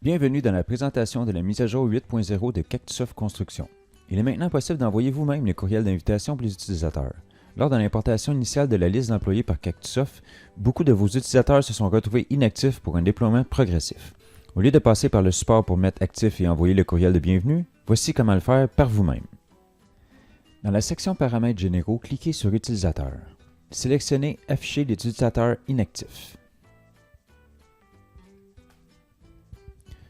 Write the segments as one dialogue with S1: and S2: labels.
S1: Bienvenue dans la présentation de la mise à jour 8.0 de Cactusoft Construction. Il est maintenant possible d'envoyer vous-même les courriels d'invitation pour les utilisateurs. Lors de l'importation initiale de la liste d'employés par Cactusoft, beaucoup de vos utilisateurs se sont retrouvés inactifs pour un déploiement progressif. Au lieu de passer par le support pour mettre actif et envoyer le courriel de bienvenue, voici comment le faire par vous-même. Dans la section Paramètres généraux, cliquez sur Utilisateur. Sélectionnez Afficher l'utilisateur inactif.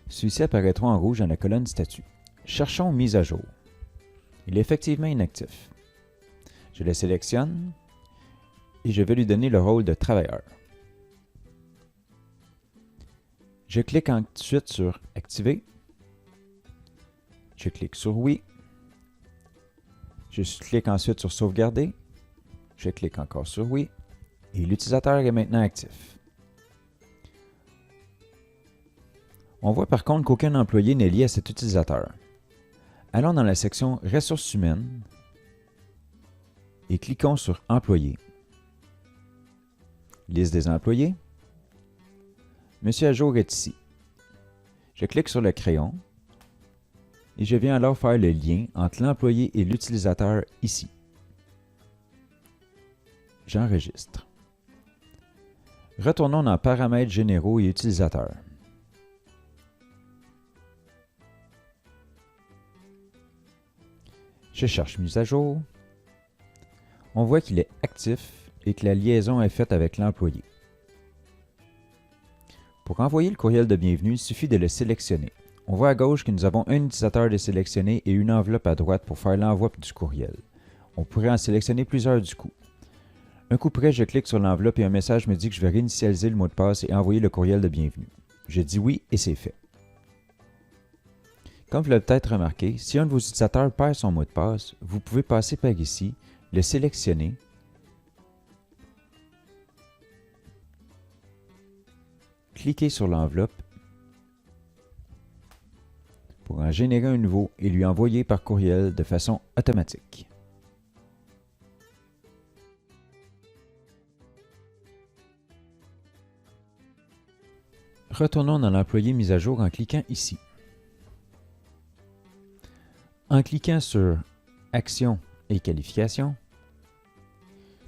S1: Celui-ci apparaîtra en rouge dans la colonne Statut. Cherchons Mise à jour. Il est effectivement inactif. Je le sélectionne et je vais lui donner le rôle de travailleur. Je clique ensuite sur Activer. Je clique sur Oui. Je clique ensuite sur Sauvegarder. Je clique encore sur Oui. Et l'utilisateur est maintenant actif. On voit par contre qu'aucun employé n'est lié à cet utilisateur. Allons dans la section Ressources humaines et cliquons sur Employés. Liste des employés. Monsieur à jour est ici. Je clique sur le crayon et je viens alors faire le lien entre l'employé et l'utilisateur ici. J'enregistre. Retournons dans Paramètres généraux et utilisateurs. Je cherche mise à jour. On voit qu'il est actif et que la liaison est faite avec l'employé. Pour envoyer le courriel de bienvenue, il suffit de le sélectionner. On voit à gauche que nous avons un utilisateur de sélectionner et une enveloppe à droite pour faire l'envoi du courriel. On pourrait en sélectionner plusieurs du coup. Un coup près, je clique sur l'enveloppe et un message me dit que je vais réinitialiser le mot de passe et envoyer le courriel de bienvenue. Je dis oui et c'est fait. Comme vous l'avez peut-être remarqué, si un de vos utilisateurs perd son mot de passe, vous pouvez passer par ici, le sélectionner, cliquer sur l'enveloppe pour en générer un nouveau et lui envoyer par courriel de façon automatique. Retournons dans l'employé mis à jour en cliquant ici. En cliquant sur Actions et Qualifications,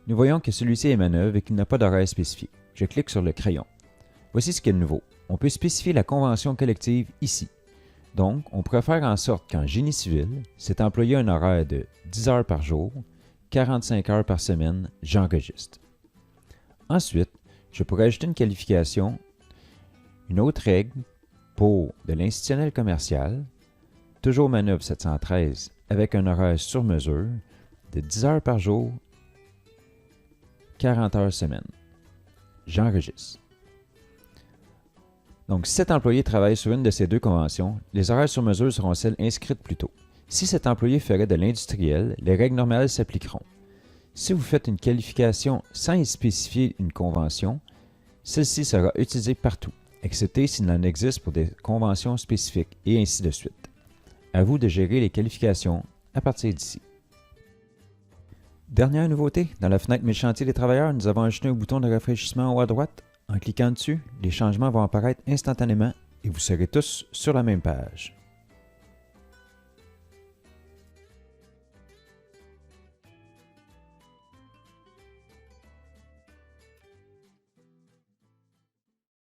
S1: nous voyons que celui-ci est manœuvre et qu'il n'a pas d'horaire spécifié. Je clique sur le crayon. Voici ce qu'il y a de nouveau. On peut spécifier la convention collective ici. Donc, on pourrait faire en sorte qu'en génie civil, cet employé a un horaire de 10 heures par jour, 45 heures par semaine, j'enregistre. Ensuite, je pourrais ajouter une qualification, une autre règle pour de l'institutionnel commercial, toujours manœuvre 713 avec un horaire sur mesure de 10 heures par jour, 40 heures semaine. J'enregistre. Donc, si cet employé travaille sur une de ces deux conventions, les horaires sur mesure seront celles inscrites plus tôt. Si cet employé ferait de l'industriel, les règles normales s'appliqueront. Si vous faites une qualification sans y spécifier une convention, celle-ci sera utilisée partout, excepté s'il en existe pour des conventions spécifiques, et ainsi de suite. À vous de gérer les qualifications à partir d'ici. Dernière nouveauté, dans la fenêtre Mes chantiers des travailleurs, nous avons ajouté un bouton de rafraîchissement en haut à droite. En cliquant dessus, les changements vont apparaître instantanément et vous serez tous sur la même page.